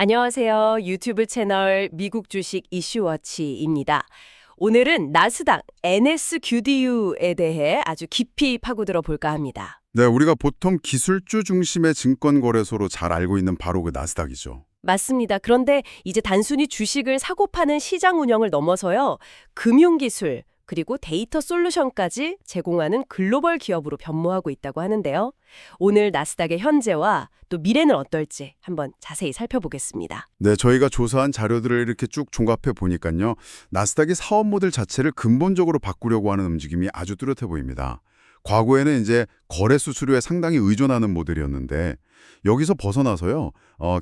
안녕하세요. 유튜브 채널 미국 주식 이슈워치입니다. 오늘은 나스닥 NSQDU에 대해 아주 깊이 파고들어 볼까 합니다. 네, 우리가 보통 기술주 중심의 증권거래소로 잘 알고 있는 바로 그 나스닥이죠. 맞습니다. 그런데 이제 단순히 주식을 사고 파는 시장 운영을 넘어서요. 금융기술, 그리고 데이터 솔루션까지 제공하는 글로벌 기업으로 변모하고 있다고 하는데요. 오늘 나스닥의 현재와 또 미래는 어떨지 한번 자세히 살펴보겠습니다. 네, 저희가 조사한 자료들을 이렇게 쭉 종합해 보니까요. 나스닥이 사업 모델 자체를 근본적으로 바꾸려고 하는 움직임이 아주 뚜렷해 보입니다. 과거에는 이제 거래 수수료에 상당히 의존하는 모델이었는데 여기서 벗어나서요.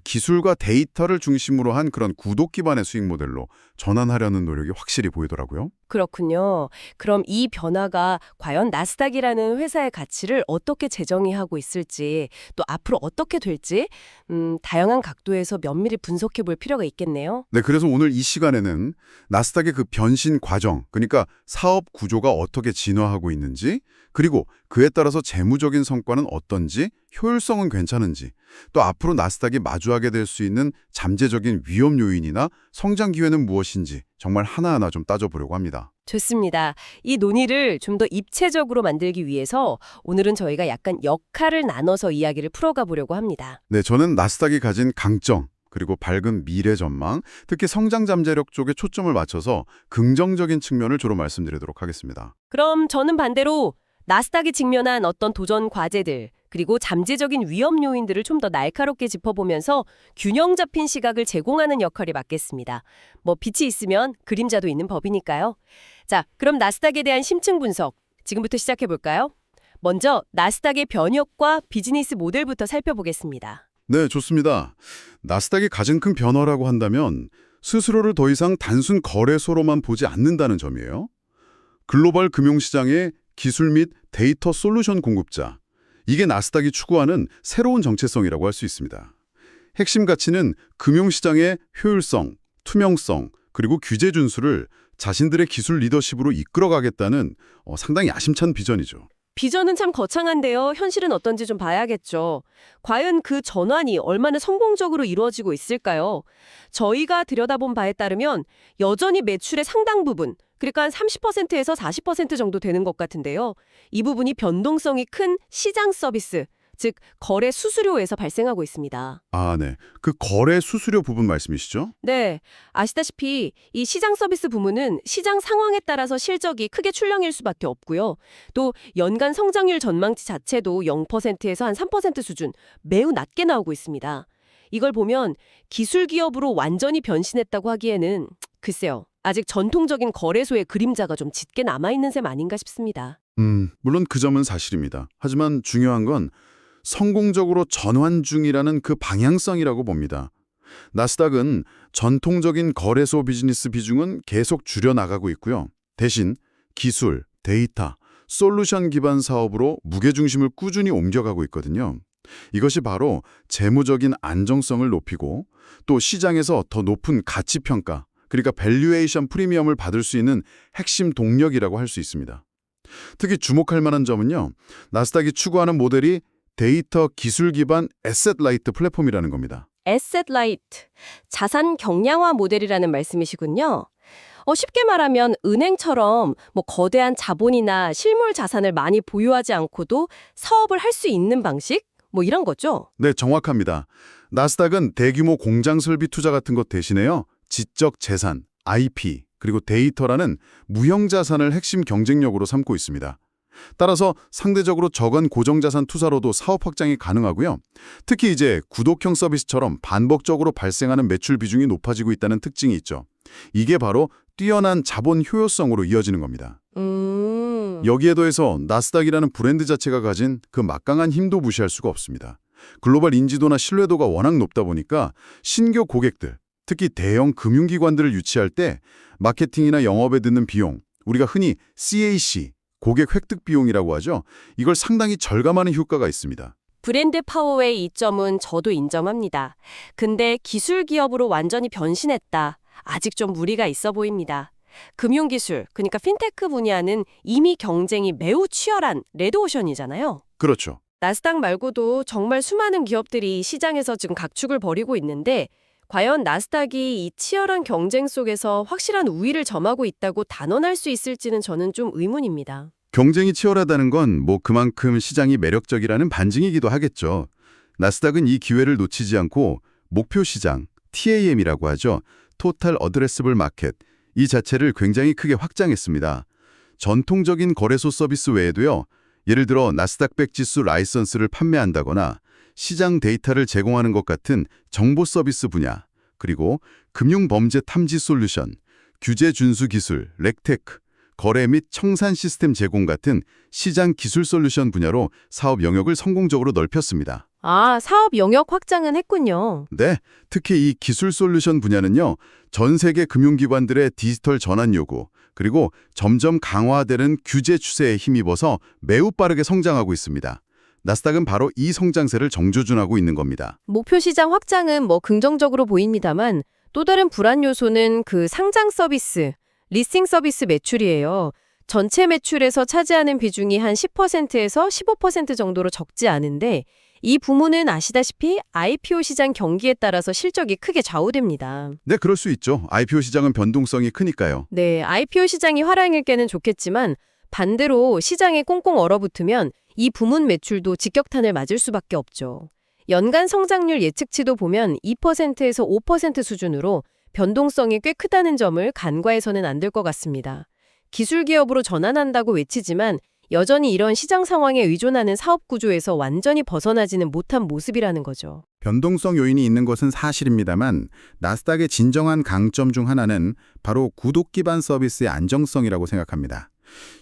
기술과 데이터를 중심으로 한 그런 구독 기반의 수익 모델로 전환하려는 노력이 확실히 보이더라고요. 그렇군요. 그럼 이 변화가 과연 나스닥이라는 회사의 가치를 어떻게 재정의하고 있을지, 또 앞으로 어떻게 될지 다양한 각도에서 면밀히 분석해 볼 필요가 있겠네요. 네, 그래서 오늘 이 시간에는 나스닥의 그 변신 과정, 그러니까 사업 구조가 어떻게 진화하고 있는지, 그리고 그에 따라서 재무적인 성과는 어떤지, 효율성은 괜찮은지, 또 앞으로 나스닥이 마주하게 될 수 있는 잠재적인 위험 요인이나 성장 기회는 무엇인지 정말 하나하나 좀 따져보려고 합니다. 좋습니다. 이 논의를 좀 더 입체적으로 만들기 위해서 오늘은 저희가 약간 역할을 나눠서 이야기를 풀어가 보려고 합니다. 네, 저는 나스닥이 가진 강점, 그리고 밝은 미래 전망, 특히 성장 잠재력 쪽에 초점을 맞춰서 긍정적인 측면을 주로 말씀드리도록 하겠습니다. 그럼 저는 반대로 나스닥이 직면한 어떤 도전 과제들, 그리고 잠재적인 위험 요인들을 좀 더 날카롭게 짚어보면서 균형 잡힌 시각을 제공하는 역할이 맡겠습니다. 뭐 빛이 있으면 그림자도 있는 법이니까요. 자, 그럼 나스닥에 대한 심층 분석 지금부터 시작해 볼까요? 먼저 나스닥의 변혁과 비즈니스 모델부터 살펴보겠습니다. 네, 좋습니다. 나스닥이 가장 큰 변화라고 한다면 스스로를 더 이상 단순 거래소로만 보지 않는다는 점이에요. 글로벌 금융시장의 기술 및 데이터 솔루션 공급자, 이게 나스닥이 추구하는 새로운 정체성이라고 할 수 있습니다. 핵심 가치는 금융시장의 효율성, 투명성, 그리고 규제 준수를 자신들의 기술 리더십으로 이끌어가겠다는 상당히 야심찬 비전이죠. 비전은 참 거창한데요. 현실은 어떤지 좀 봐야겠죠. 과연 그 전환이 얼마나 성공적으로 이루어지고 있을까요? 저희가 들여다본 바에 따르면 여전히 매출의 상당 부분, 그러니까 한 30%에서 40% 정도 되는 것 같은데요. 이 부분이 변동성이 큰 시장 서비스, 즉 거래 수수료에서 발생하고 있습니다. 아, 네. 그 거래 수수료 부분 말씀이시죠? 네, 아시다시피 이 시장 서비스 부문은 시장 상황에 따라서 실적이 크게 출렁일 수밖에 없고요. 또 연간 성장률 전망치 자체도 0%에서 한 3% 수준 매우 낮게 나오고 있습니다. 이걸 보면 기술 기업으로 완전히 변신했다고 하기에는 글쎄요. 아직 전통적인 거래소의 그림자가 좀 짙게 남아있는 셈 아닌가 싶습니다. 물론 그 점은 사실입니다. 하지만 중요한 건 성공적으로 전환 중이라는 그 방향성이라고 봅니다. 나스닥은 전통적인 거래소 비즈니스 비중은 계속 줄여나가고 있고요. 대신 기술, 데이터, 솔루션 기반 사업으로 무게중심을 꾸준히 옮겨가고 있거든요. 이것이 바로 재무적인 안정성을 높이고 또 시장에서 더 높은 가치평가, 그러니까 밸류에이션 프리미엄을 받을 수 있는 핵심 동력이라고 할 수 있습니다. 특히 주목할 만한 점은요. 나스닥이 추구하는 모델이 데이터 기술 기반 에셋 라이트 플랫폼이라는 겁니다. 에셋 라이트, 자산 경량화 모델이라는 말씀이시군요. 쉽게 말하면 은행처럼 뭐 거대한 자본이나 실물 자산을 많이 보유하지 않고도 사업을 할 수 있는 방식? 뭐 이런 거죠? 네, 정확합니다. 나스닥은 대규모 공장 설비 투자 같은 것 대신에요. 지적 재산, IP, 그리고 데이터라는 무형 자산을 핵심 경쟁력으로 삼고 있습니다. 따라서 상대적으로 적은 고정자산 투자로도 사업 확장이 가능하고요. 특히 이제 구독형 서비스처럼 반복적으로 발생하는 매출 비중이 높아지고 있다는 특징이 있죠. 이게 바로 뛰어난 자본 효율성으로 이어지는 겁니다. 여기에 더해서 나스닥이라는 브랜드 자체가 가진 그 막강한 힘도 무시할 수가 없습니다. 글로벌 인지도나 신뢰도가 워낙 높다 보니까 신규 고객들, 특히 대형 금융기관들을 유치할 때 마케팅이나 영업에 드는 비용, 우리가 흔히 CAC, 고객 획득 비용이라고 하죠. 이걸 상당히 절감하는 효과가 있습니다. 브랜드 파워의 이점은 저도 인정합니다. 근데 기술 기업으로 완전히 변신했다. 아직 좀 무리가 있어 보입니다. 금융기술, 그러니까 핀테크 분야는 이미 경쟁이 매우 치열한 레드오션이잖아요. 그렇죠. 나스닥 말고도 정말 수많은 기업들이 시장에서 지금 각축을 벌이고 있는데 과연 나스닥이 이 치열한 경쟁 속에서 확실한 우위를 점하고 있다고 단언할 수 있을지는 저는 좀 의문입니다. 경쟁이 치열하다는 건 그만큼 시장이 매력적이라는 반증이기도 하겠죠. 나스닥은 이 기회를 놓치지 않고 목표 시장, TAM이라고 하죠. Total Addressable Market, 이 자체를 굉장히 크게 확장했습니다. 전통적인 거래소 서비스 외에도요. 예를 들어 나스닥100 지수 라이선스를 판매한다거나 시장 데이터를 제공하는 것 같은 정보 서비스 분야, 그리고 금융범죄 탐지 솔루션, 규제 준수 기술, 렉테크, 거래 및 청산 시스템 제공 같은 시장 기술 솔루션 분야로 사업 영역을 성공적으로 넓혔습니다. 아, 사업 영역 확장은 했군요. 네, 특히 이 기술 솔루션 분야는요. 전 세계 금융기관들의 디지털 전환 요구, 그리고 점점 강화되는 규제 추세에 힘입어서 매우 빠르게 성장하고 있습니다. 나스닥은 바로 이 성장세를 정조준하고 있는 겁니다. 목표 시장 확장은 긍정적으로 보입니다만 또 다른 불안 요소는 그 상장 서비스, 리스팅 서비스 매출이에요. 전체 매출에서 차지하는 비중이 한 10%에서 15% 정도로 적지 않은데 이 부문은 아시다시피 IPO 시장 경기에 따라서 실적이 크게 좌우됩니다. 네, 그럴 수 있죠. IPO 시장은 변동성이 크니까요. 네, IPO 시장이 화랑일 때는 좋겠지만 반대로 시장에 꽁꽁 얼어붙으면 이 부문 매출도 직격탄을 맞을 수밖에 없죠. 연간 성장률 예측치도 보면 2%에서 5% 수준으로 변동성이 꽤 크다는 점을 간과해서는 안 될 것 같습니다. 기술 기업으로 전환한다고 외치지만 여전히 이런 시장 상황에 의존하는 사업 구조에서 완전히 벗어나지는 못한 모습이라는 거죠. 변동성 요인이 있는 것은 사실입니다만 나스닥의 진정한 강점 중 하나는 바로 구독 기반 서비스의 안정성이라고 생각합니다.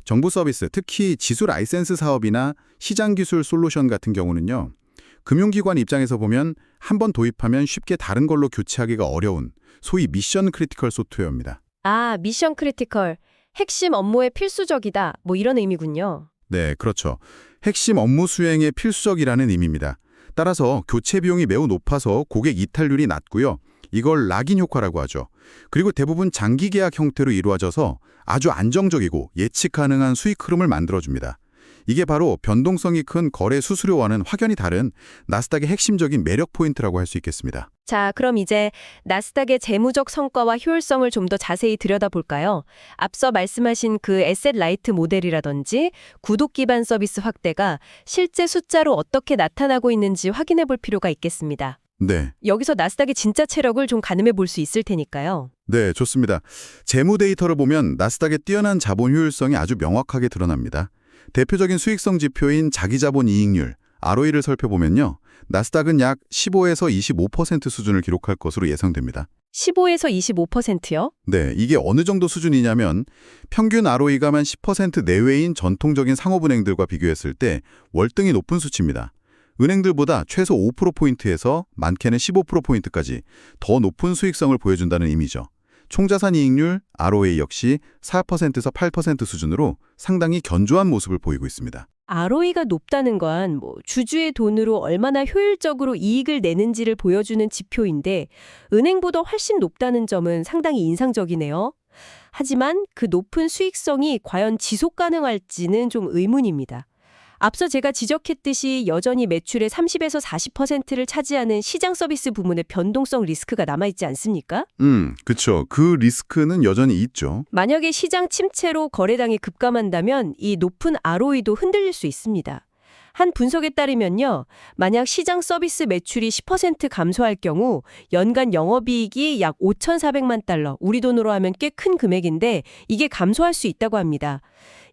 정부 서비스, 특히 지수 라이센스 사업이나 시장 기술 솔루션 같은 경우는요. 금융기관 입장에서 보면 한번 도입하면 쉽게 다른 걸로 교체하기가 어려운 소위 미션 크리티컬 소프트웨어입니다. 아, 미션 크리티컬. 핵심 업무에 필수적이다. 이런 의미군요. 네, 그렇죠. 핵심 업무 수행에 필수적이라는 의미입니다. 따라서 교체 비용이 매우 높아서 고객 이탈률이 낮고요. 이걸 락인 효과라고 하죠. 그리고 대부분 장기 계약 형태로 이루어져서 아주 안정적이고 예측 가능한 수익 흐름을 만들어줍니다. 이게 바로 변동성이 큰 거래 수수료와는 확연히 다른 나스닥의 핵심적인 매력 포인트라고 할 수 있겠습니다. 자, 그럼 이제 나스닥의 재무적 성과와 효율성을 좀 더 자세히 들여다볼까요? 앞서 말씀하신 그 에셋 라이트 모델이라든지 구독 기반 서비스 확대가 실제 숫자로 어떻게 나타나고 있는지 확인해 볼 필요가 있겠습니다. 네. 여기서 나스닥의 진짜 체력을 좀 가늠해 볼 수 있을 테니까요. 네, 좋습니다. 재무 데이터를 보면 나스닥의 뛰어난 자본 효율성이 아주 명확하게 드러납니다. 대표적인 수익성 지표인 자기자본 이익률, ROE를 살펴보면요. 나스닥은 약 15에서 25% 수준을 기록할 것으로 예상됩니다. 15에서 25%요? 네, 이게 어느 정도 수준이냐면 평균 ROE가 만 10% 내외인 전통적인 상업은행들과 비교했을 때 월등히 높은 수치입니다. 은행들보다 최소 5%포인트에서 많게는 15%포인트까지 더 높은 수익성을 보여준다는 의미죠. 총자산 이익률, ROA 역시 4%에서 8% 수준으로 상당히 견조한 모습을 보이고 있습니다. ROE가 높다는 건 주주의 돈으로 얼마나 효율적으로 이익을 내는지를 보여주는 지표인데 은행보다 훨씬 높다는 점은 상당히 인상적이네요. 하지만 그 높은 수익성이 과연 지속 가능할지는 좀 의문입니다. 앞서 제가 지적했듯이 여전히 매출의 30에서 40%를 차지하는 시장 서비스 부문의 변동성 리스크가 남아있지 않습니까? 그렇죠. 그 리스크는 여전히 있죠. 만약에 시장 침체로 거래량이 급감한다면 이 높은 ROE도 흔들릴 수 있습니다. 한 분석에 따르면요. 만약 시장 서비스 매출이 10% 감소할 경우 연간 영업이익이 약 5,400만 달러, 우리 돈으로 하면 꽤 큰 금액인데 이게 감소할 수 있다고 합니다.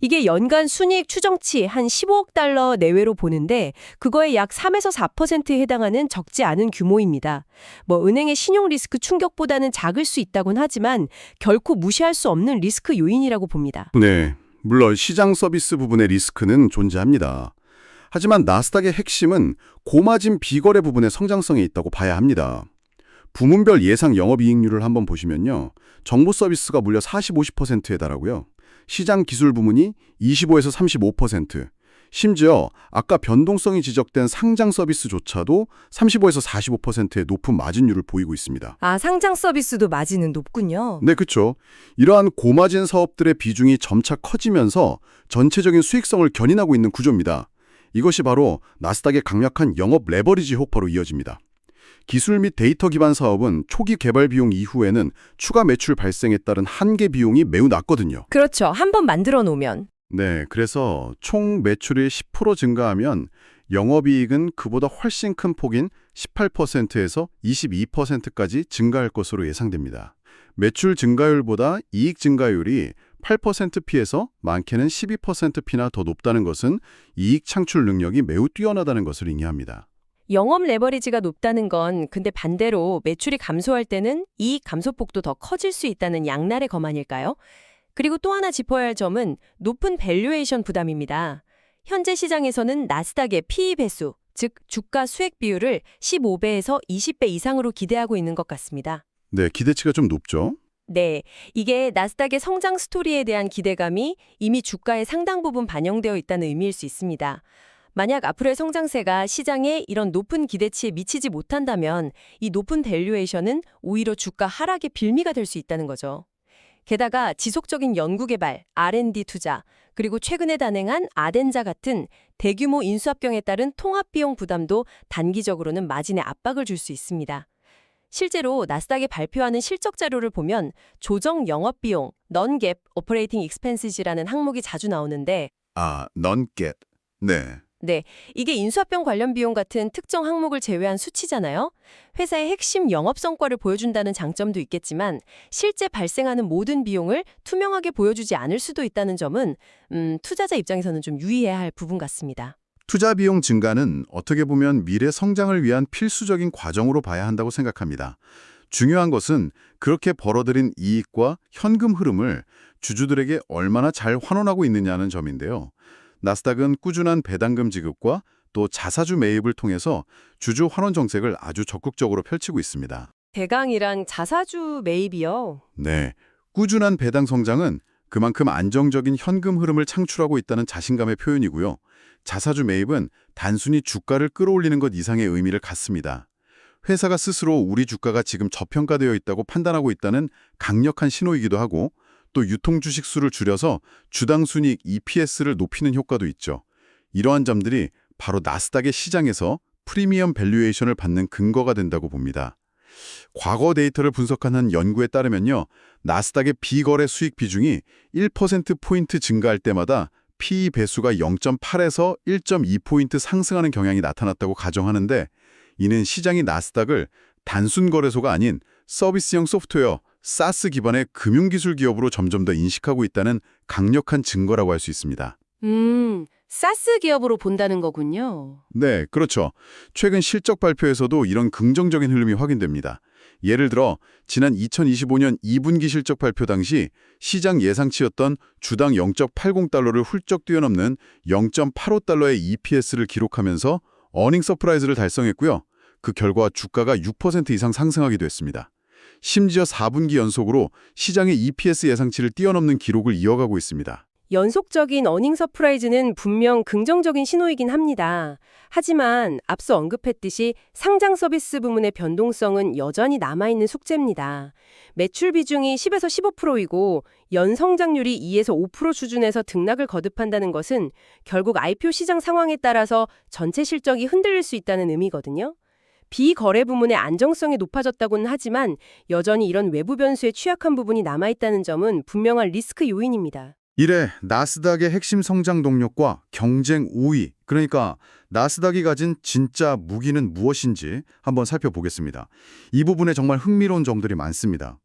이게 연간 순이익 추정치 한 15억 달러 내외로 보는데 그거에 약 3에서 4%에 해당하는 적지 않은 규모입니다. 은행의 신용 리스크 충격보다는 작을 수 있다곤 하지만 결코 무시할 수 없는 리스크 요인이라고 봅니다. 네, 물론 시장 서비스 부분의 리스크는 존재합니다. 하지만 나스닥의 핵심은 고마진 비거래 부분의 성장성에 있다고 봐야 합니다. 부문별 예상 영업이익률을 한번 보시면요. 정보 서비스가 무려 40-50%에 달하고요. 시장 기술 부문이 25에서 35%, 심지어 아까 변동성이 지적된 상장 서비스조차도 35에서 45%의 높은 마진율을 보이고 있습니다. 아, 상장 서비스도 마진은 높군요. 네, 그렇죠. 이러한 고마진 사업들의 비중이 점차 커지면서 전체적인 수익성을 견인하고 있는 구조입니다. 이것이 바로 나스닥의 강력한 영업 레버리지 효과로 이어집니다. 기술 및 데이터 기반 사업은 초기 개발 비용 이후에는 추가 매출 발생에 따른 한계 비용이 매우 낮거든요. 그렇죠. 한번 만들어 놓으면. 네, 그래서 총 매출이 10% 증가하면 영업이익은 그보다 훨씬 큰 폭인 18%에서 22%까지 증가할 것으로 예상됩니다. 매출 증가율보다 이익 증가율이 8%P에서 많게는 12%P나 더 높다는 것은 이익 창출 능력이 매우 뛰어나다는 것을 의미합니다. 영업 레버리지가 높다는 건 근데 반대로 매출이 감소할 때는 이익 감소폭도 더 커질 수 있다는 양날의 검 아닐까요? 그리고 또 하나 짚어야 할 점은 높은 밸류에이션 부담입니다. 현재 시장에서는 나스닥의 PE 배수, 즉 주가 수익 비율을 15배에서 20배 이상으로 기대하고 있는 것 같습니다. 네, 기대치가 좀 높죠? 네, 이게 나스닥의 성장 스토리에 대한 기대감이 이미 주가의 상당 부분 반영되어 있다는 의미일 수 있습니다. 만약 앞으로의 성장세가 시장에 이런 높은 기대치에 미치지 못한다면 이 높은 밸류에이션은 오히려 주가 하락의 빌미가 될 수 있다는 거죠. 게다가 지속적인 연구개발, R&D 투자, 그리고 최근에 단행한 아덴자 같은 대규모 인수합병에 따른 통합비용 부담도 단기적으로는 마진에 압박을 줄 수 있습니다. 실제로 나스닥이 발표하는 실적 자료를 보면 조정 영업비용, Non-GAAP Operating Expenses라는 항목이 자주 나오는데 non-GAAP. 네. 이게 인수합병 관련 비용 같은 특정 항목을 제외한 수치잖아요. 회사의 핵심 영업 성과를 보여준다는 장점도 있겠지만 실제 발생하는 모든 비용을 투명하게 보여주지 않을 수도 있다는 점은 투자자 입장에서는 좀 유의해야 할 부분 같습니다. 투자 비용 증가는 어떻게 보면 미래 성장을 위한 필수적인 과정으로 봐야 한다고 생각합니다. 중요한 것은 그렇게 벌어들인 이익과 현금 흐름을 주주들에게 얼마나 잘 환원하고 있느냐는 점인데요. 나스닥은 꾸준한 배당금 지급과 또 자사주 매입을 통해서 주주 환원 정책을 아주 적극적으로 펼치고 있습니다. 대강이랑 자사주 매입이요? 네, 꾸준한 배당 성장은 그만큼 안정적인 현금 흐름을 창출하고 있다는 자신감의 표현이고요. 자사주 매입은 단순히 주가를 끌어올리는 것 이상의 의미를 갖습니다. 회사가 스스로 우리 주가가 지금 저평가되어 있다고 판단하고 있다는 강력한 신호이기도 하고 또 유통 주식 수를 줄여서 주당 순이익 EPS를 높이는 효과도 있죠. 이러한 점들이 바로 나스닥의 시장에서 프리미엄 밸류에이션을 받는 근거가 된다고 봅니다. 과거 데이터를 분석한 한 연구에 따르면요. 나스닥의 비거래 수익 비중이 1%포인트 증가할 때마다 PE 배수가 0.8에서 1.2포인트 상승하는 경향이 나타났다고 가정하는데 이는 시장이 나스닥을 단순 거래소가 아닌 서비스형 소프트웨어, 사스 기반의 금융기술 기업으로 점점 더 인식하고 있다는 강력한 증거라고 할 수 있습니다. 사스 기업으로 본다는 거군요. 네, 그렇죠. 최근 실적 발표에서도 이런 긍정적인 흐름이 확인됩니다. 예를 들어 지난 2025년 2분기 실적 발표 당시 시장 예상치였던 주당 0.80달러를 훌쩍 뛰어넘는 0.85달러의 EPS를 기록하면서 어닝 서프라이즈를 달성했고요. 그 결과 주가가 6% 이상 상승하기도 했습니다. 심지어 4분기 연속으로 시장의 EPS 예상치를 뛰어넘는 기록을 이어가고 있습니다. 연속적인 어닝 서프라이즈는 분명 긍정적인 신호이긴 합니다. 하지만 앞서 언급했듯이 상장 서비스 부문의 변동성은 여전히 남아있는 숙제입니다. 매출 비중이 10에서 15%이고 연 성장률이 2에서 5% 수준에서 등락을 거듭한다는 것은 결국 IPO 시장 상황에 따라서 전체 실적이 흔들릴 수 있다는 의미거든요. 비거래 부문의 안정성이 높아졌다고는 하지만 여전히 이런 외부 변수에 취약한 부분이 남아있다는 점은 분명한 리스크 요인입니다. 이래 나스닥의 핵심 성장 동력과 경쟁 우위, 그러니까 나스닥이 가진 진짜 무기는 무엇인지 한번 살펴보겠습니다. 이 부분에 정말 흥미로운 점들이 많습니다.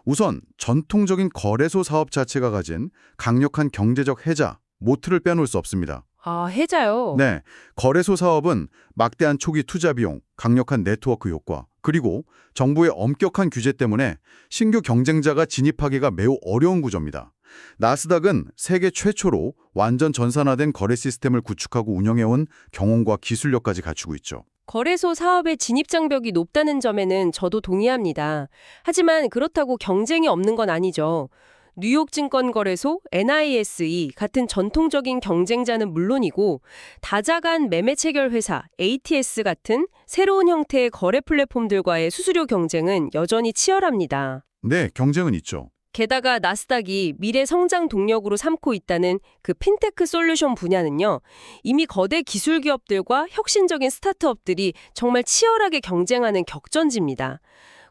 우선 전통적인 거래소 사업 자체가 가진 강력한 경제적 해자, 모트를 빼놓을 수 없습니다. 아, 해자요? 네, 거래소 사업은 막대한 초기 투자 비용, 강력한 네트워크 효과, 그리고 정부의 엄격한 규제 때문에 신규 경쟁자가 진입하기가 매우 어려운 구조입니다. 나스닥은 세계 최초로 완전 전산화된 거래 시스템을 구축하고 운영해온 경험과 기술력까지 갖추고 있죠. 거래소 사업의 진입 장벽이 높다는 점에는 저도 동의합니다. 하지만 그렇다고 경쟁이 없는 건 아니죠. 뉴욕 증권거래소, NISE 같은 전통적인 경쟁자는 물론이고 다자간 매매 체결 회사, ATS 같은 새로운 형태의 거래 플랫폼들과의 수수료 경쟁은 여전히 치열합니다. 네, 경쟁은 있죠. 게다가 나스닥이 미래 성장 동력으로 삼고 있다는 그 핀테크 솔루션 분야는요. 이미 거대 기술 기업들과 혁신적인 스타트업들이 정말 치열하게 경쟁하는 격전지입니다.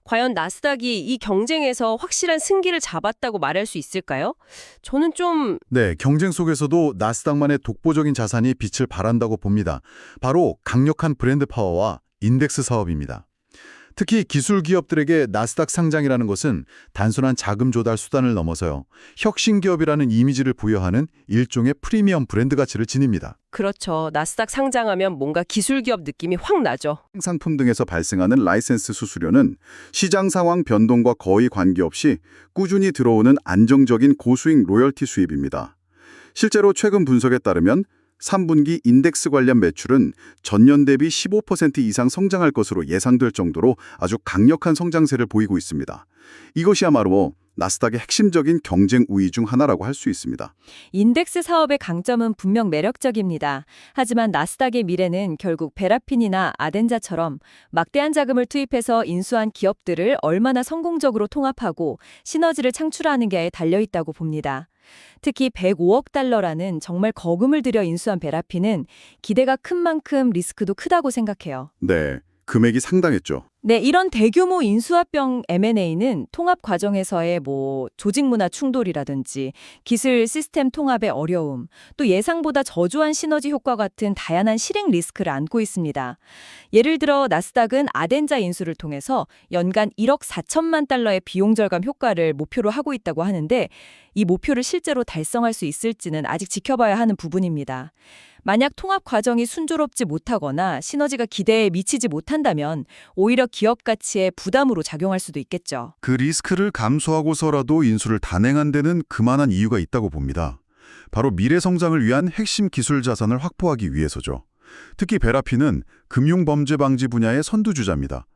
과연 나스닥이 이 경쟁에서 확실한 승기를 잡았다고 말할 수 있을까요? 저는 좀 네, 경쟁 속에서도 나스닥만의 독보적인 자산이 빛을 발한다고 봅니다. 바로 강력한 브랜드 파워와 인덱스 사업입니다. 특히 기술 기업들에게 나스닥 상장이라는 것은 단순한 자금 조달 수단을 넘어서요. 혁신 기업이라는 이미지를 부여하는 일종의 프리미엄 브랜드 가치를 지닙니다. 그렇죠. 나스닥 상장하면 뭔가 기술 기업 느낌이 확 나죠. 상품 등에서 발생하는 라이센스 수수료는 시장 상황 변동과 거의 관계없이 꾸준히 들어오는 안정적인 고수익 로열티 수입입니다. 실제로 최근 분석에 따르면 3분기 인덱스 관련 매출은 전년 대비 15% 이상 성장할 것으로 예상될 정도로 아주 강력한 성장세를 보이고 있습니다. 이것이야말로 나스닥의 핵심적인 경쟁 우위 중 하나라고 할 수 있습니다. 인덱스 사업의 강점은 분명 매력적입니다. 하지만 나스닥의 미래는 결국 베라핀이나 아덴자처럼 막대한 자금을 투입해서 인수한 기업들을 얼마나 성공적으로 통합하고 시너지를 창출하는 게 달려있다고 봅니다. 특히 105억 달러라는 정말 거금을 들여 인수한 베라핀은 기대가 큰 만큼 리스크도 크다고 생각해요. 네, 금액이 상당했죠. 네, 이런 대규모 인수합병 M&A는 통합 과정에서의 조직 문화 충돌이라든지 기술 시스템 통합의 어려움, 또 예상보다 저조한 시너지 효과 같은 다양한 실행 리스크를 안고 있습니다. 예를 들어 나스닥은 아덴자 인수를 통해서 연간 1억 4천만 달러의 비용 절감 효과를 목표로 하고 있다고 하는데 이 목표를 실제로 달성할 수 있을지는 아직 지켜봐야 하는 부분입니다. 만약 통합 과정이 순조롭지 못하거나 시너지가 기대에 미치지 못한다면 오히려 기업 가치에 부담으로 작용할 수도 있겠죠. 그 리스크를 감수하고서라도 인수를 단행한 데는 그만한 이유가 있다고 봅니다. 바로 미래 성장을 위한 핵심 기술 자산을 확보하기 위해서죠. 특히 베라핀은 금융범죄 방지 분야의 선두주자입니다.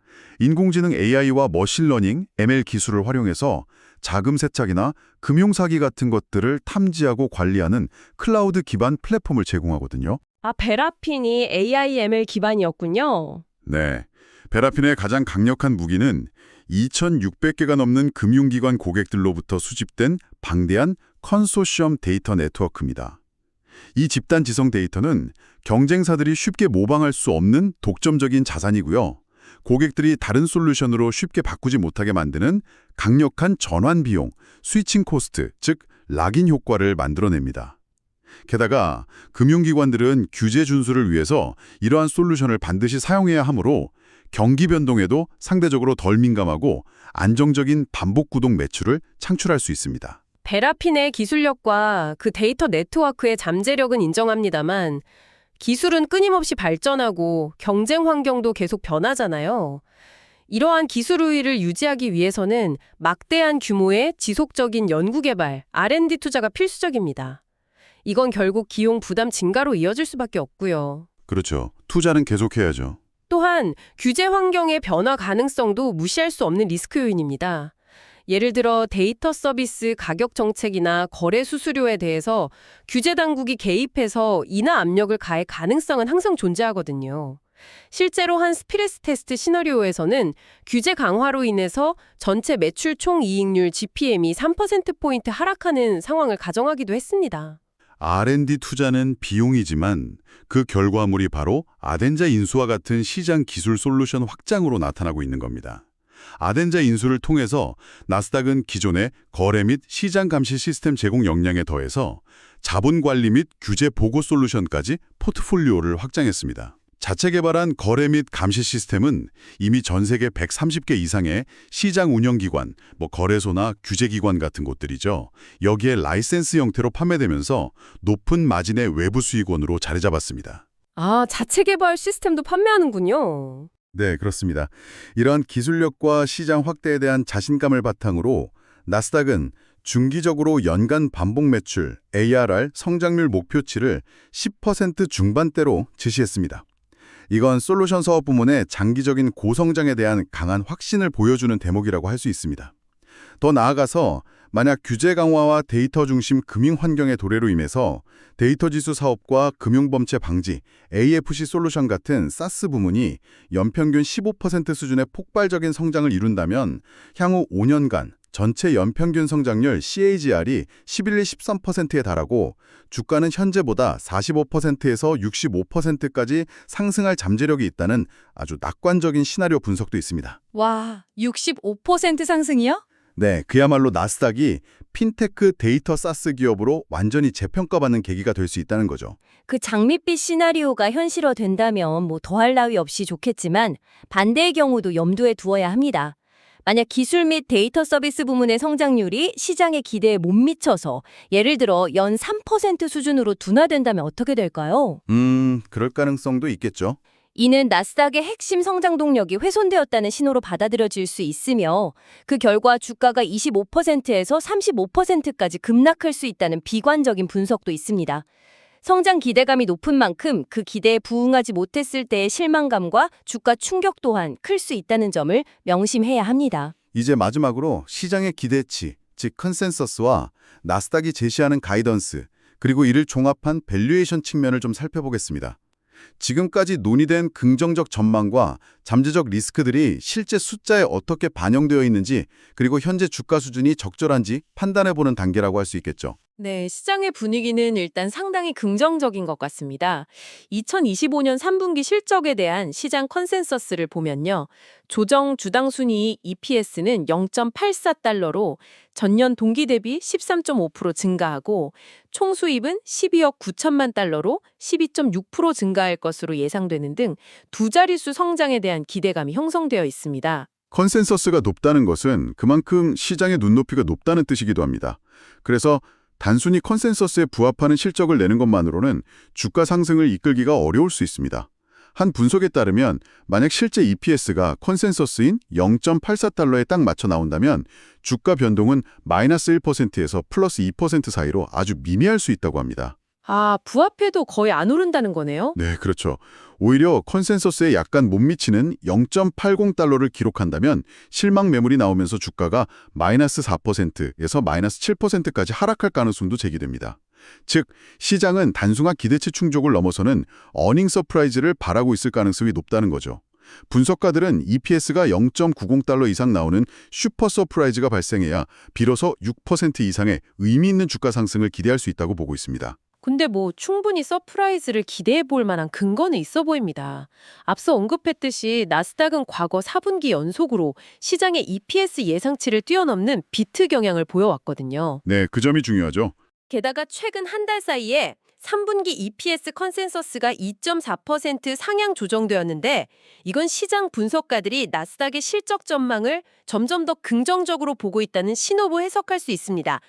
인공지능 AI와 머신러닝, ML 기술을 활용해서 자금 세탁이나 금융사기 같은 것들을 탐지하고 관리하는 클라우드 기반 플랫폼을 제공하거든요. 아, 베라핀이 AIML 기반이었군요. 네. 베라핀의 가장 강력한 무기는 2,600개가 넘는 금융기관 고객들로부터 수집된 방대한 컨소시엄 데이터 네트워크입니다. 이 집단 지성 데이터는 경쟁사들이 쉽게 모방할 수 없는 독점적인 자산이고요. 고객들이 다른 솔루션으로 쉽게 바꾸지 못하게 만드는 강력한 전환 비용, 스위칭 코스트, 즉 락인 효과를 만들어냅니다. 게다가 금융기관들은 규제 준수를 위해서 이러한 솔루션을 반드시 사용해야 하므로 경기 변동에도 상대적으로 덜 민감하고 안정적인 반복 구동 매출을 창출할 수 있습니다. 베라핀의 기술력과 그 데이터 네트워크의 잠재력은 인정합니다만 기술은 끊임없이 발전하고 경쟁 환경도 계속 변하잖아요. 이러한 기술 우위를 유지하기 위해서는 막대한 규모의 지속적인 연구개발, R&D 투자가 필수적입니다. 이건 결국 기용 부담 증가로 이어질 수밖에 없고요. 그렇죠. 투자는 계속해야죠. 또한 규제 환경의 변화 가능성도 무시할 수 없는 리스크 요인입니다. 예를 들어 데이터 서비스 가격 정책이나 거래 수수료에 대해서 규제 당국이 개입해서 인하 압력을 가할 가능성은 항상 존재하거든요. 실제로 한 스트레스 테스트 시나리오에서는 규제 강화로 인해서 전체 매출 총이익률 GPM이 3%포인트 하락하는 상황을 가정하기도 했습니다. R&D 투자는 비용이지만 그 결과물이 바로 아덴자 인수와 같은 시장 기술 솔루션 확장으로 나타나고 있는 겁니다. 아덴자 인수를 통해서 나스닥은 기존의 거래 및 시장 감시 시스템 제공 역량에 더해서 자본 관리 및 규제 보고 솔루션까지 포트폴리오를 확장했습니다. 자체 개발한 거래 및 감시 시스템은 이미 전 세계 130개 이상의 시장 운영기관, 거래소나 규제기관 같은 곳들이죠. 여기에 라이센스 형태로 판매되면서 높은 마진의 외부 수익원으로 자리 잡았습니다. 아, 자체 개발 시스템도 판매하는군요. 네, 그렇습니다. 이러한 기술력과 시장 확대에 대한 자신감을 바탕으로 나스닥은 중기적으로 연간 반복 매출, ARR 성장률 목표치를 10% 중반대로 제시했습니다. 이건 솔루션 사업 부문의 장기적인 고성장에 대한 강한 확신을 보여주는 대목이라고 할 수 있습니다. 더 나아가서 만약 규제 강화와 데이터 중심 금융 환경의 도래로 인해서 데이터 지수 사업과 금융범죄 방지, AFC 솔루션 같은 사스 부문이 연평균 15% 수준의 폭발적인 성장을 이룬다면 향후 5년간 전체 연평균 성장률 CAGR이 11-13%에 달하고 주가는 현재보다 45%에서 65%까지 상승할 잠재력이 있다는 아주 낙관적인 시나리오 분석도 있습니다. 와, 65% 상승이요? 네, 그야말로 나스닥이 핀테크 데이터 사스 기업으로 완전히 재평가받는 계기가 될 수 있다는 거죠. 그 장밋빛 시나리오가 현실화된다면 뭐 더할 나위 없이 좋겠지만 반대의 경우도 염두에 두어야 합니다. 만약 기술 및 데이터 서비스 부문의 성장률이 시장의 기대에 못 미쳐서 예를 들어 연 3% 수준으로 둔화된다면 어떻게 될까요? 그럴 가능성도 있겠죠. 이는 나스닥의 핵심 성장 동력이 훼손되었다는 신호로 받아들여질 수 있으며 그 결과 주가가 25%에서 35%까지 급락할 수 있다는 비관적인 분석도 있습니다. 성장 기대감이 높은 만큼 그 기대에 부응하지 못했을 때의 실망감과 주가 충격 또한 클 수 있다는 점을 명심해야 합니다. 이제 마지막으로 시장의 기대치, 즉 컨센서스와 나스닥이 제시하는 가이던스, 그리고 이를 종합한 밸류에이션 측면을 좀 살펴보겠습니다. 지금까지 논의된 긍정적 전망과 잠재적 리스크들이 실제 숫자에 어떻게 반영되어 있는지, 그리고 현재 주가 수준이 적절한지 판단해보는 단계라고 할 수 있겠죠. 네, 시장의 분위기는 일단 상당히 긍정적인 것 같습니다. 2025년 3분기 실적에 대한 시장 컨센서스를 보면요. 조정 주당 순이익 EPS는 0.84달러로 전년 동기 대비 13.5% 증가하고 총 수입은 12억 9천만 달러로 12.6% 증가할 것으로 예상되는 등 두 자릿수 성장에 대한 기대감이 형성되어 있습니다. 컨센서스가 높다는 것은 그만큼 시장의 눈높이가 높다는 뜻이기도 합니다. 그래서 단순히 컨센서스에 부합하는 실적을 내는 것만으로는 주가 상승을 이끌기가 어려울 수 있습니다. 한 분석에 따르면 만약 실제 EPS가 컨센서스인 0.84달러에 딱 맞춰 나온다면 주가 변동은 마이너스 1%에서 플러스 2% 사이로 아주 미미할 수 있다고 합니다. 아, 부합해도 거의 안 오른다는 거네요? 네, 그렇죠. 오히려 컨센서스에 약간 못 미치는 0.80달러를 기록한다면 실망 매물이 나오면서 주가가 마이너스 4%에서 마이너스 7%까지 하락할 가능성도 제기됩니다. 즉, 시장은 단순한 기대치 충족을 넘어서는 어닝 서프라이즈를 바라고 있을 가능성이 높다는 거죠. 분석가들은 EPS가 0.90달러 이상 나오는 슈퍼 서프라이즈가 발생해야 비로소 6% 이상의 의미 있는 주가 상승을 기대할 수 있다고 보고 있습니다. 근데 뭐 충분히 서프라이즈를 기대해 볼 만한 근거는 있어 보입니다. 앞서 언급했듯이 나스닥은 과거 4분기 연속으로 시장의 EPS 예상치를 뛰어넘는 비트 경향을 보여왔거든요. 네, 그 점이 중요하죠. 게다가 최근 한 달 사이에 3분기 EPS 컨센서스가 2.4% 상향 조정되었는데 이건 시장 분석가들이 나스닥의 실적 전망을 점점 더 긍정적으로 보고 있다는 신호로 해석할 수 있습니다.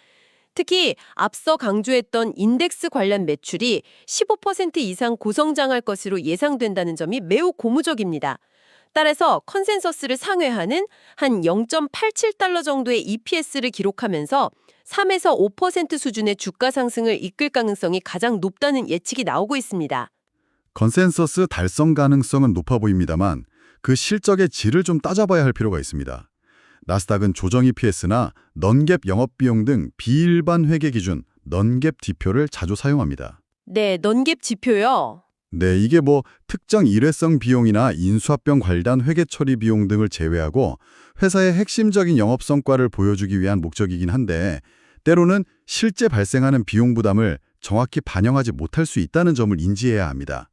특히 앞서 강조했던 인덱스 관련 매출이 15% 이상 고성장할 것으로 예상된다는 점이 매우 고무적입니다. 따라서 컨센서스를 상회하는 한 0.87달러 정도의 EPS를 기록하면서 3에서 5% 수준의 주가 상승을 이끌 가능성이 가장 높다는 예측이 나오고 있습니다. 컨센서스 달성 가능성은 높아 보입니다만 그 실적의 질을 좀 따져봐야 할 필요가 있습니다. 나스닥은 조정 EPS나 넌갭 영업비용 등 비일반 회계 기준 넌갭 지표를 자주 사용합니다. 네, 넌갭 지표요. 네, 이게 뭐 특정 일회성 비용이나 인수합병 관련 회계 처리 비용 등을 제외하고 회사의 핵심적인 영업 성과를 보여주기 위한 목적이긴 한데 때로는 실제 발생하는 비용 부담을 정확히 반영하지 못할 수 있다는 점을 인지해야 합니다.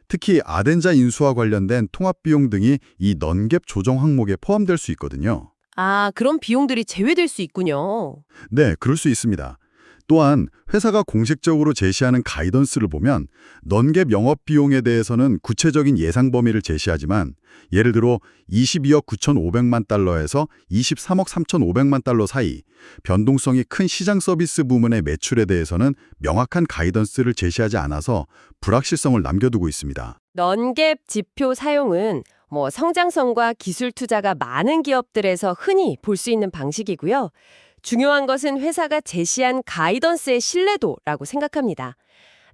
특히 아덴자 인수와 관련된 통합 비용 등이 이 넌갭 조정 항목에 포함될 수 있거든요. 아, 그런 비용들이 제외될 수 있군요. 네, 그럴 수 있습니다. 또한 회사가 공식적으로 제시하는 가이던스를 보면 넌갭 영업비용에 대해서는 구체적인 예상 범위를 제시하지만 예를 들어 22억 9,500만 달러에서 23억 3,500만 달러 사이 변동성이 큰 시장 서비스 부문의 매출에 대해서는 명확한 가이던스를 제시하지 않아서 불확실성을 남겨두고 있습니다. 넌갭 지표 사용은 성장성과 기술 투자가 많은 기업들에서 흔히 볼 수 있는 방식이고요. 중요한 것은 회사가 제시한 가이던스의 신뢰도라고 생각합니다.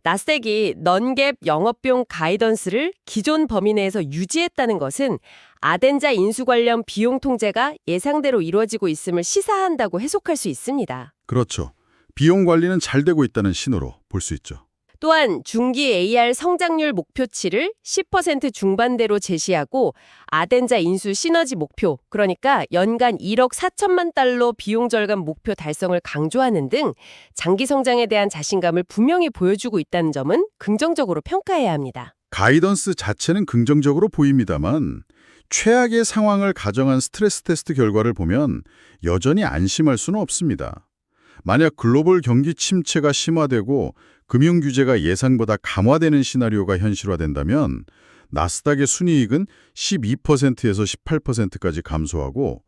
나스닥이 넌갭 영업비용 가이던스를 기존 범위 내에서 유지했다는 것은 아덴자 인수 관련 비용 통제가 예상대로 이루어지고 있음을 시사한다고 해석할 수 있습니다. 그렇죠. 비용 관리는 잘 되고 있다는 신호로 볼 수 있죠. 또한 중기 AR 성장률 목표치를 10% 중반대로 제시하고 아덴자 인수 시너지 목표, 그러니까 연간 1억 4천만 달러 비용 절감 목표 달성을 강조하는 등 장기 성장에 대한 자신감을 분명히 보여주고 있다는 점은 긍정적으로 평가해야 합니다. 가이던스 자체는 긍정적으로 보입니다만 최악의 상황을 가정한 스트레스 테스트 결과를 보면 여전히 안심할 수는 없습니다. 만약 글로벌 경기 침체가 심화되고 금융 규제가 예상보다 강화되는 시나리오가 현실화된다면 나스닥의 순이익은 12%에서 18%까지 감소하고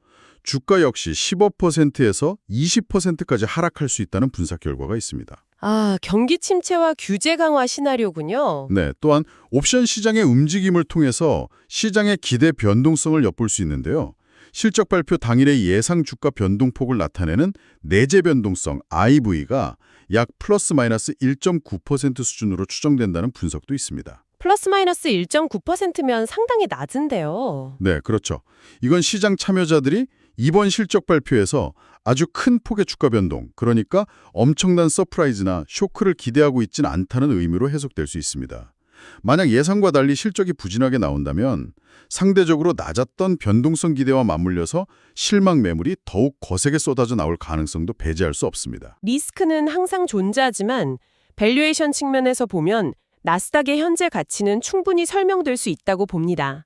주가 역시 15%에서 20%까지 하락할 수 있다는 분석 결과가 있습니다. 아, 경기 침체와 규제 강화 시나리오군요. 네, 또한 옵션 시장의 움직임을 통해서 시장의 기대 변동성을 엿볼 수 있는데요. 실적 발표 당일의 예상 주가 변동폭을 나타내는 내재 변동성 IV가 약 플러스 마이너스 1.9% 수준으로 추정된다는 분석도 있습니다. 플러스 마이너스 1.9%면 상당히 낮은데요. 네, 그렇죠. 이건 시장 참여자들이 이번 실적 발표에서 아주 큰 폭의 주가 변동, 그러니까 엄청난 서프라이즈나 쇼크를 기대하고 있지는 않다는 의미로 해석될 수 있습니다. 만약 예상과 달리 실적이 부진하게 나온다면 상대적으로 낮았던 변동성 기대와 맞물려서 실망 매물이 더욱 거세게 쏟아져 나올 가능성도 배제할 수 없습니다. 리스크는 항상 존재하지만 밸류에이션 측면에서 보면 나스닥의 현재 가치는 충분히 설명될 수 있다고 봅니다.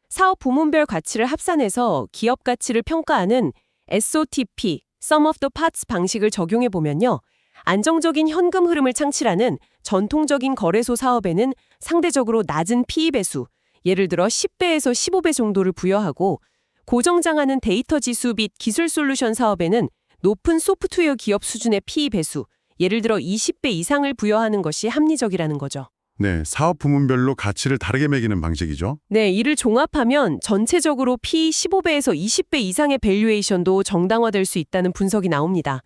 사업 부문별 가치를 합산해서 기업 가치를 평가하는 SOTP, Sum of the Parts 방식을 적용해 보면요. 안정적인 현금 흐름을 창출하는 전통적인 거래소 사업에는 상대적으로 낮은 PE 배수, 예를 들어 10배에서 15배 정도를 부여하고 고정장하는 데이터 지수 및 기술 솔루션 사업에는 높은 소프트웨어 기업 수준의 PE 배수, 예를 들어 20배 이상을 부여하는 것이 합리적이라는 거죠. 네, 사업 부문별로 가치를 다르게 매기는 방식이죠. 네, 이를 종합하면 전체적으로 PE 15배에서 20배 이상의 밸류에이션도 정당화될 수 있다는 분석이 나옵니다.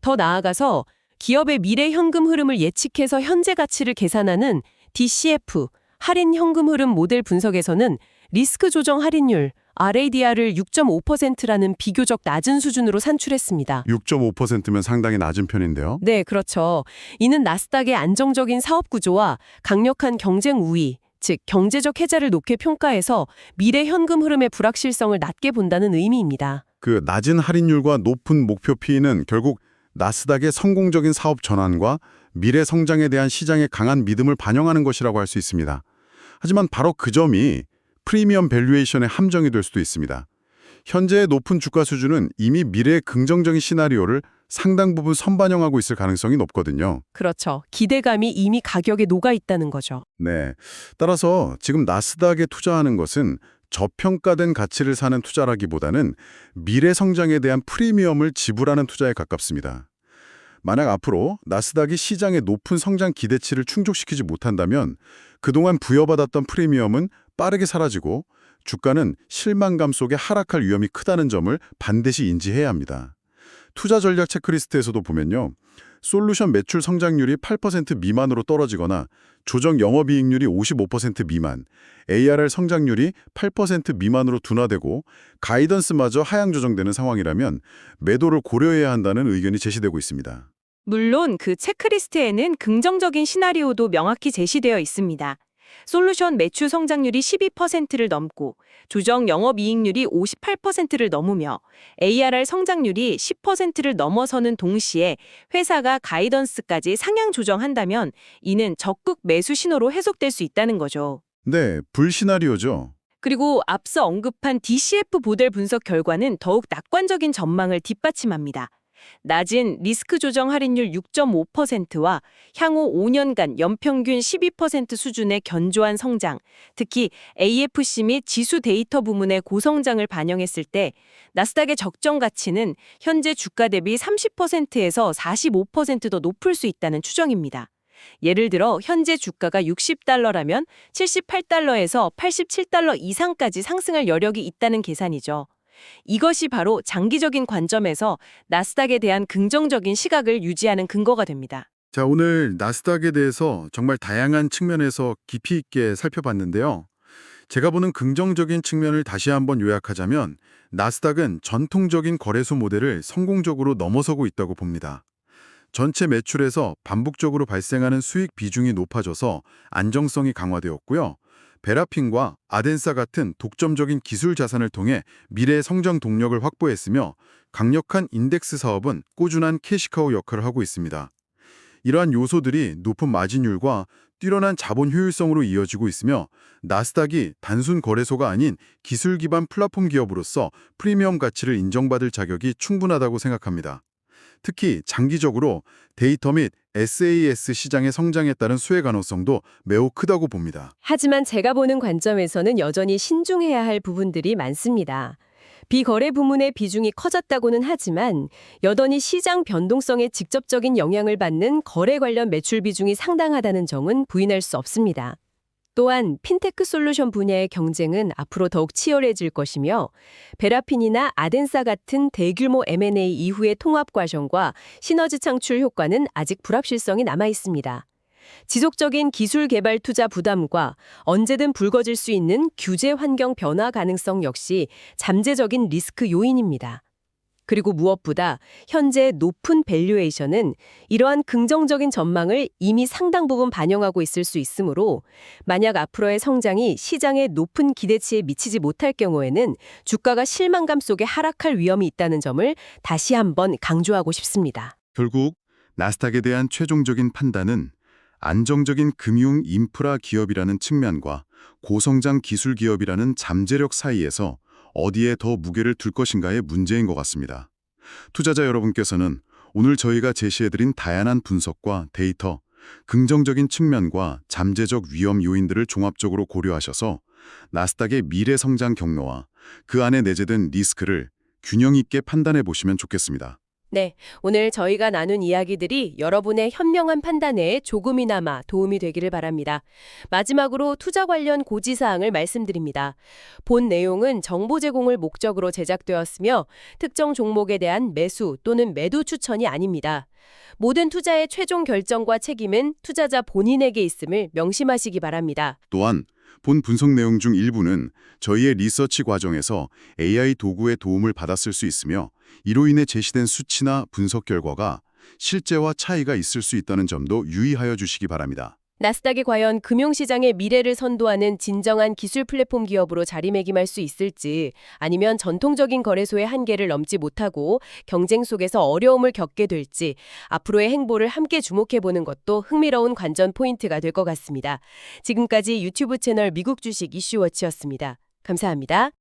더 나아가서 기업의 미래 현금 흐름을 예측해서 현재 가치를 계산하는 DCF, 할인 현금 흐름 모델 분석에서는 리스크 조정 할인율, RADR을 6.5%라는 비교적 낮은 수준으로 산출했습니다. 6.5%면 상당히 낮은 편인데요. 네, 그렇죠. 이는 나스닥의 안정적인 사업 구조와 강력한 경쟁 우위, 즉 경제적 혜자를 높게 평가해서 미래 현금 흐름의 불확실성을 낮게 본다는 의미입니다. 그 낮은 할인율과 높은 목표 PE는 결국 나스닥의 성공적인 사업 전환과 미래 성장에 대한 시장의 강한 믿음을 반영하는 것이라고 할 수 있습니다. 하지만 바로 그 점이 프리미엄 밸류에이션의 함정이 될 수도 있습니다. 현재의 높은 주가 수준은 이미 미래의 긍정적인 시나리오를 상당 부분 선반영하고 있을 가능성이 높거든요. 그렇죠. 기대감이 이미 가격에 녹아 있다는 거죠. 네. 따라서 지금 나스닥에 투자하는 것은 저평가된 가치를 사는 투자라기보다는 미래 성장에 대한 프리미엄을 지불하는 투자에 가깝습니다. 만약 앞으로 나스닥이 시장의 높은 성장 기대치를 충족시키지 못한다면 그동안 부여받았던 프리미엄은 빠르게 사라지고 주가는 실망감 속에 하락할 위험이 크다는 점을 반드시 인지해야 합니다. 투자 전략 체크리스트에서도 보면요. 솔루션 매출 성장률이 8% 미만으로 떨어지거나 조정 영업이익률이 55% 미만, ARR 성장률이 8% 미만으로 둔화되고 가이던스마저 하향 조정되는 상황이라면 매도를 고려해야 한다는 의견이 제시되고 있습니다. 물론 그 체크리스트에는 긍정적인 시나리오도 명확히 제시되어 있습니다. 솔루션 매출 성장률이 12%를 넘고 조정 영업이익률이 58%를 넘으며 ARR 성장률이 10%를 넘어서는 동시에 회사가 가이던스까지 상향 조정한다면 이는 적극 매수 신호로 해석될 수 있다는 거죠. 네, 불시나리오죠. 그리고 앞서 언급한 DCF 모델 분석 결과는 더욱 낙관적인 전망을 뒷받침합니다. 낮은 리스크 조정 할인율 6.5%와 향후 5년간 연평균 12% 수준의 견조한 성장, 특히 AFC 및 지수 데이터 부문의 고성장을 반영했을 때 나스닥의 적정 가치는 현재 주가 대비 30%에서 45% 더 높을 수 있다는 추정입니다. 예를 들어 현재 주가가 60달러라면 78달러에서 87달러 이상까지 상승할 여력이 있다는 계산이죠. 이것이 바로 장기적인 관점에서 나스닥에 대한 긍정적인 시각을 유지하는 근거가 됩니다. 자, 오늘 나스닥에 대해서 정말 다양한 측면에서 깊이 있게 살펴봤는데요. 제가 보는 긍정적인 측면을 다시 한번 요약하자면 나스닥은 전통적인 거래소 모델을 성공적으로 넘어서고 있다고 봅니다. 전체 매출에서 반복적으로 발생하는 수익 비중이 높아져서 안정성이 강화되었고요. 베라핀과 아덴사 같은 독점적인 기술 자산을 통해 미래 성장 동력을 확보했으며 강력한 인덱스 사업은 꾸준한 캐시카우 역할을 하고 있습니다. 이러한 요소들이 높은 마진율과 뛰어난 자본 효율성으로 이어지고 있으며 나스닥이 단순 거래소가 아닌 기술 기반 플랫폼 기업으로서 프리미엄 가치를 인정받을 자격이 충분하다고 생각합니다. 특히 장기적으로 데이터 및 SaaS 시장의 성장에 따른 수혜 가능성도 매우 크다고 봅니다. 하지만 제가 보는 관점에서는 여전히 신중해야 할 부분들이 많습니다. 비거래 부문의 비중이 커졌다고는 하지만 여전히 시장 변동성에 직접적인 영향을 받는 거래 관련 매출 비중이 상당하다는 점은 부인할 수 없습니다. 또한 핀테크 솔루션 분야의 경쟁은 앞으로 더욱 치열해질 것이며 베라핀이나 아덴사 같은 대규모 M&A 이후의 통합 과정과 시너지 창출 효과는 아직 불확실성이 남아 있습니다. 지속적인 기술 개발 투자 부담과 언제든 불거질 수 있는 규제 환경 변화 가능성 역시 잠재적인 리스크 요인입니다. 그리고 무엇보다 현재 높은 밸류에이션은 이러한 긍정적인 전망을 이미 상당 부분 반영하고 있을 수 있으므로 만약 앞으로의 성장이 시장의 높은 기대치에 미치지 못할 경우에는 주가가 실망감 속에 하락할 위험이 있다는 점을 다시 한번 강조하고 싶습니다. 결국 나스닥에 대한 최종적인 판단은 안정적인 금융 인프라 기업이라는 측면과 고성장 기술 기업이라는 잠재력 사이에서 어디에 더 무게를 둘 것인가의 문제인 것 같습니다. 투자자 여러분께서는 오늘 저희가 제시해드린 다양한 분석과 데이터, 긍정적인 측면과 잠재적 위험 요인들을 종합적으로 고려하셔서 나스닥의 미래 성장 경로와 그 안에 내재된 리스크를 균형 있게 판단해 보시면 좋겠습니다. 네, 오늘 저희가 나눈 이야기들이 여러분의 현명한 판단에 조금이나마 도움이 되기를 바랍니다. 마지막으로 투자 관련 고지사항을 말씀드립니다. 본 내용은 정보 제공을 목적으로 제작되었으며 특정 종목에 대한 매수 또는 매도 추천이 아닙니다. 모든 투자의 최종 결정과 책임은 투자자 본인에게 있음을 명심하시기 바랍니다. 또한 본 분석 내용 중 일부는 저희의 리서치 과정에서 AI 도구의 도움을 받았을 수 있으며 이로 인해 제시된 수치나 분석 결과가 실제와 차이가 있을 수 있다는 점도 유의하여 주시기 바랍니다. 나스닥이 과연 금융시장의 미래를 선도하는 진정한 기술 플랫폼 기업으로 자리매김할 수 있을지 아니면 전통적인 거래소의 한계를 넘지 못하고 경쟁 속에서 어려움을 겪게 될지 앞으로의 행보를 함께 주목해보는 것도 흥미로운 관전 포인트가 될 것 같습니다. 지금까지 유튜브 채널 미국 주식 이슈워치였습니다. 감사합니다.